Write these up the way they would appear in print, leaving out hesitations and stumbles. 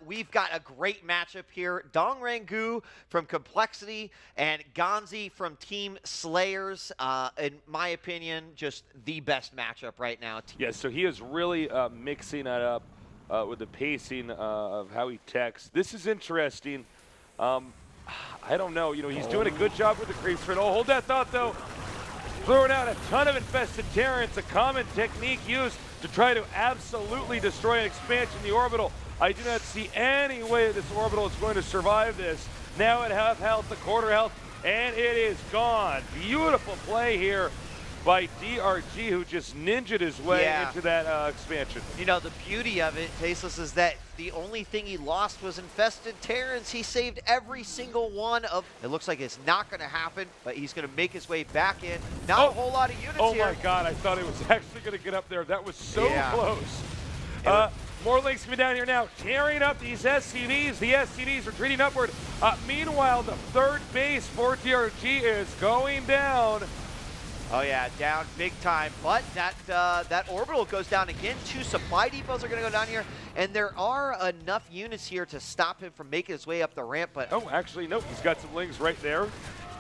we've got a great matchup here. Dong Rangu from Complexity and Ganzi from Team Slayers. In my opinion, just the best matchup right now. Yeah, so he is really mixing that up with the pacing of how he techs. This is interesting. I don't know. You know, he's doing a good job with the creeps. Oh, hold that thought, though. Throwing out a ton of infested Terrans, a common technique used to try to absolutely destroy an expansion in the orbital. I do not see any way this orbital is going to survive this. Now at half health, a quarter health, and it is gone. Beautiful play here by DRG, who just ninja'd his way into that expansion. You know, the beauty of it, Tasteless, is that the only thing he lost was infested Terrans. He saved every single one of... It looks like it's not going to happen, but he's going to make his way back in. Not a whole lot of units here. Oh my God, I thought it was actually going to get up there. That was so close. More links coming down here now, tearing up these SCVs. The SCVs retreating upward. Meanwhile, the third base for DRG is going down. Oh yeah, down big time, but that orbital goes down again. 2 supply depots are going to go down here, and there are enough units here to stop him from making his way up the ramp. But oh, actually, nope, he's got some lings right there.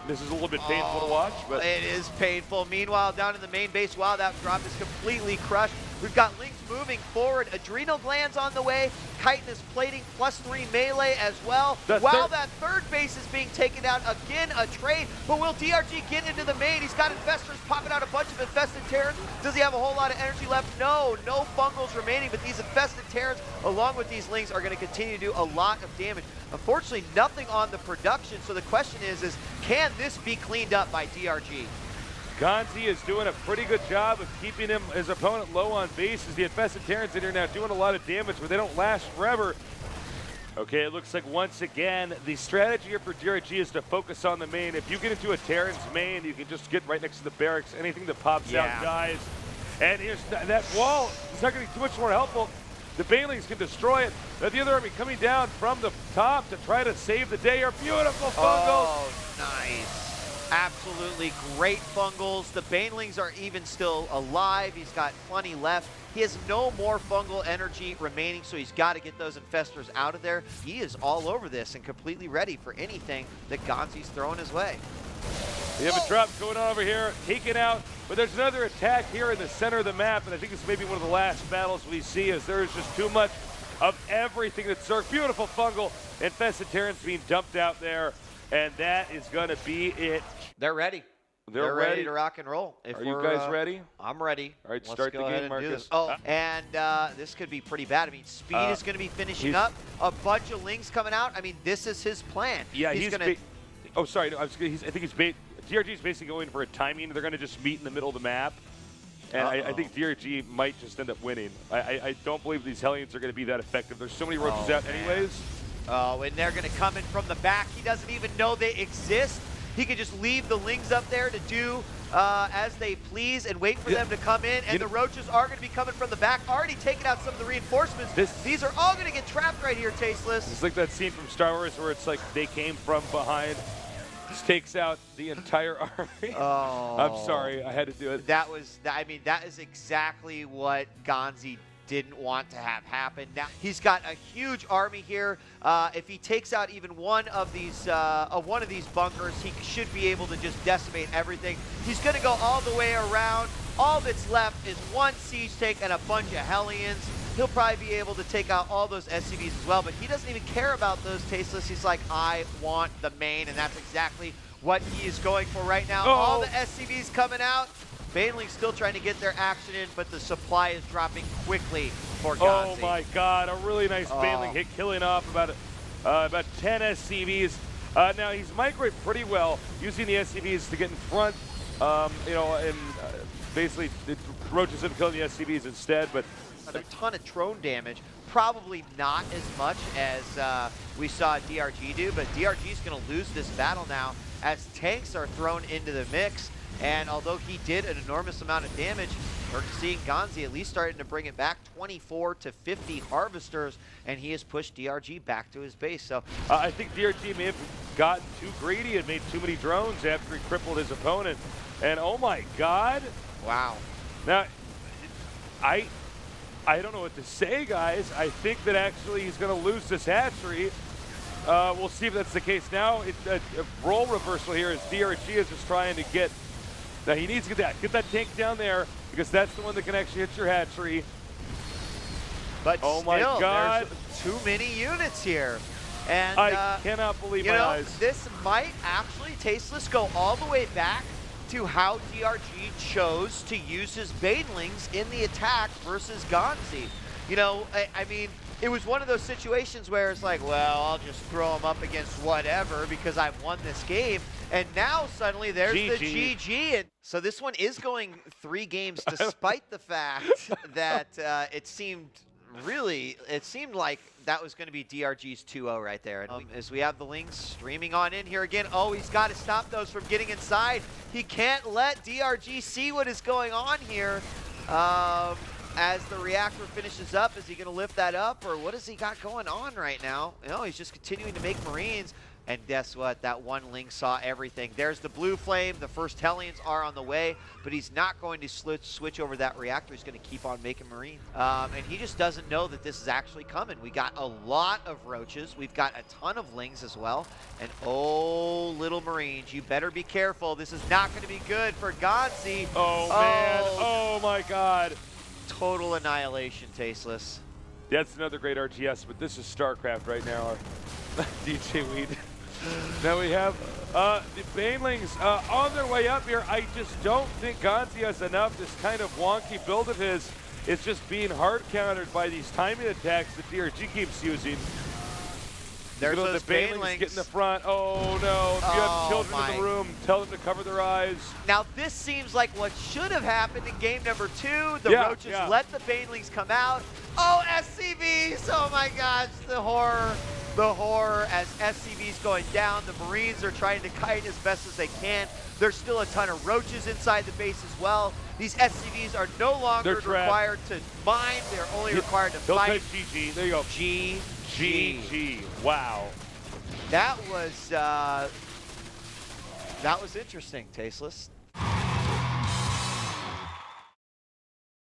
This is a little bit painful to watch, but it is painful. Meanwhile, down in the main base, wow, that drop is completely crushed. We've got Lynx moving forward. Adrenal glands on the way. Chitin is plating +3 melee as well. While that third base is being taken down, again a trade. But will DRG get into the main? He's got infestors popping out a bunch of infested Terrans. Does he have a whole lot of energy left? No fungals remaining, but these infested Terrans, along with these Lynx, are going to continue to do a lot of damage. Unfortunately, nothing on the production, so the question is can this be cleaned up by DRG? Ganzi is doing a pretty good job of keeping his opponent low on bases. The infested Terrans in here now doing a lot of damage, but they don't last forever. Okay, it looks like once again, the strategy here for DRG is to focus on the main. If you get into a Terran's main, you can just get right next to the barracks. Anything that pops out dies. And here's that wall. It's not going to be too much more helpful. The Banelings can destroy it. But the other army coming down from the top to try to save the day here. Beautiful fungals. Oh, nice. Absolutely great fungals. The Banelings are even still alive. He's got plenty left. He has no more fungal energy remaining, so he's got to get those infestors out of there. He is all over this and completely ready for anything that Ganzi's throwing his way. We have a drop going on over here, taken out, but there's another attack here in the center of the map, and I think this may be one of the last battles we see, as there is just too much of everything that's Zerg. Beautiful fungal, infested Terrans being dumped out there, and that is going to be it. They're ready. They're ready to rock and roll. Are you guys ready? I'm ready. All right, start the game, Marcus. Oh, and this could be pretty bad. I mean, Speed is going to be finishing up. A bunch of Lings coming out. I mean, this is his plan. Yeah, he's going to... Oh, sorry. No, I think he's DRG is basically going for a timing. They're going to just meet in the middle of the map. And I think DRG might just end up winning. I don't believe these Hellions are going to be that effective. There's so many roaches out anyways. Oh, and they're going to come in from the back. He doesn't even know they exist. He could just leave the Lings up there to do as they please and wait for them to come in. And the roaches are going to be coming from the back, already taking out some of the reinforcements. These are all going to get trapped right here, Tasteless. It's like that scene from Star Wars where it's like they came from behind. Just takes out the entire army. Oh. I'm sorry, I had to do it. I mean, that is exactly what Ganzi didn't want to have happen. Now he's got a huge army here. If he takes out even one of these bunkers, he should be able to just decimate everything. He's going to go all the way around. All that's left is one siege tank and a bunch of Hellions. He'll probably be able to take out all those SCVs as well, but he doesn't even care about those, Tasteless. He's like, I want the main, and that's exactly what he is going for right now. All the SCVs coming out. Baneling's still trying to get their action in, but the supply is dropping quickly for Ganzi. Oh my God, a really nice Baneling hit, killing off about 10 SCVs. Now he's migrated pretty well, using the SCVs to get in front, you know, and basically the roaches have killing the SCVs instead, but a ton of drone damage. Probably not as much as we saw DRG do, but DRG is going to lose this battle now as tanks are thrown into the mix. And although he did an enormous amount of damage, we're seeing Ganzi at least starting to bring it back, 24 to 50 harvesters, and he has pushed DRG back to his base. So I think DRG may have gotten too greedy and made too many drones after he crippled his opponent. And oh my God. Wow. Now, I I don't know what to say, guys. I think that actually he's going to lose this hatchery. We'll see if that's the case now. It's a role reversal here as DRG is just trying to get. Now he needs to get that tank down there because that's the one that can actually hit your hatchery. But oh still, my God, there's too many units here. And I cannot believe my eyes. This might actually, Tasteless, go all the way back to how DRG chose to use his Banelings in the attack versus Ganzi. You know, I mean, it was one of those situations where it's like, well, I'll just throw him up against whatever because I've won this game. And now suddenly there's the GG. And so this one is going 3 games despite the fact that it seemed like that was going to be DRG's 2-0 right there. And as we have the Lings streaming on in here again. Oh, he's got to stop those from getting inside. He can't let DRG see what is going on here. As the reactor finishes up, is he going to lift that up, or what has he got going on right now? No, he's just continuing to make Marines. And guess what? That one Ling saw everything. There's the blue flame. The first Hellions are on the way, but he's not going to switch over that reactor. He's going to keep on making Marines. And he just doesn't know that this is actually coming. We got a lot of Roaches. We've got a ton of Lings as well. And oh, little Marines, you better be careful. This is not going to be good for Ganzi. Oh, man. Oh, my God. Total annihilation, Tasteless. That's another great RTS, but this is StarCraft right now. DJ Weed. Now we have the Banelings on their way up here. I just don't think Ganzi has enough. This kind of wonky build of his is just being hard countered by these timing attacks that DRG keeps using. There's those the Banelings get in the front. Oh no, if you have children in the room, tell them to cover their eyes. Now this seems like what should have happened in game number 2. The Roaches let the Banelings come out. Oh, SCVs, oh my gosh, the horror. The horror as SCV's going down. The Marines are trying to kite as best as they can. There's still a ton of Roaches inside the base as well. These SCVs are no longer required to mine. They're only required to fight. Type GG. There you go. GG. Wow. That was interesting, Tasteless.